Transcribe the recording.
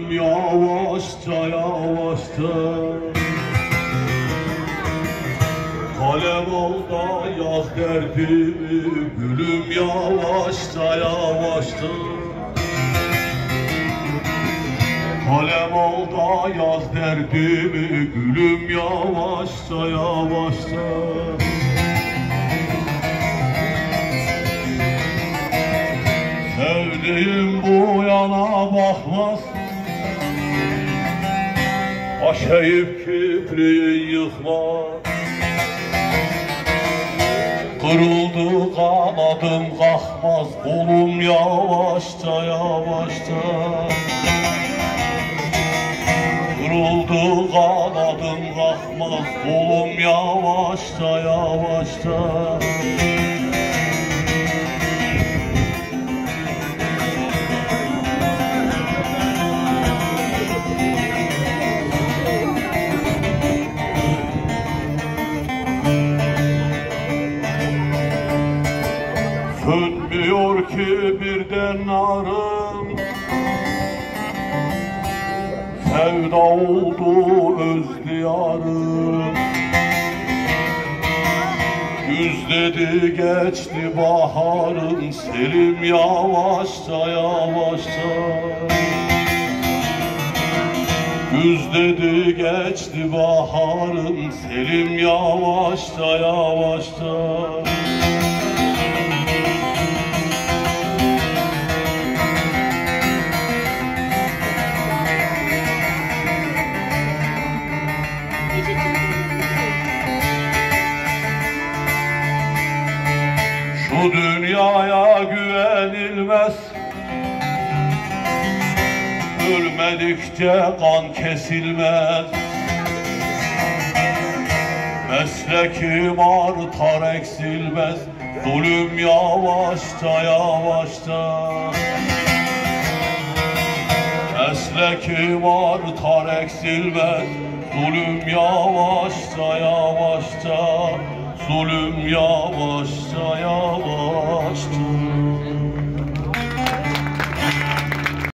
Gülüm yavaşça yavaşça, kalem al da yaz derdimi. Gülüm yavaşça yavaşça, kalem al da yaz derdimi. Gülüm yavaşça yavaşça. Sevdiğim bu yana bakmaz, aşayıp kipriği yıkmaz. Kırıldı kanadım kalkmaz, kolum yavaşça yavaşça. Kırıldı kanadım kalkmaz, kolum yavaşça yavaşça. Sönmüyor ki birden narım, sevda oldu öz diyarım. Güz dedi geçti baharım, selim yavaşça yavaşça. Güz dedi geçti baharım, selim yavaşça yavaşça. Bu dünyaya güvenilmez, ölmedikçe kan kesilmez. Meslekim artar eksilmez, zulüm yavaşça yavaşça. Meslekim artar eksilmez, zulüm yavaşça yavaşça. Zulüm yavaşça yavaşça.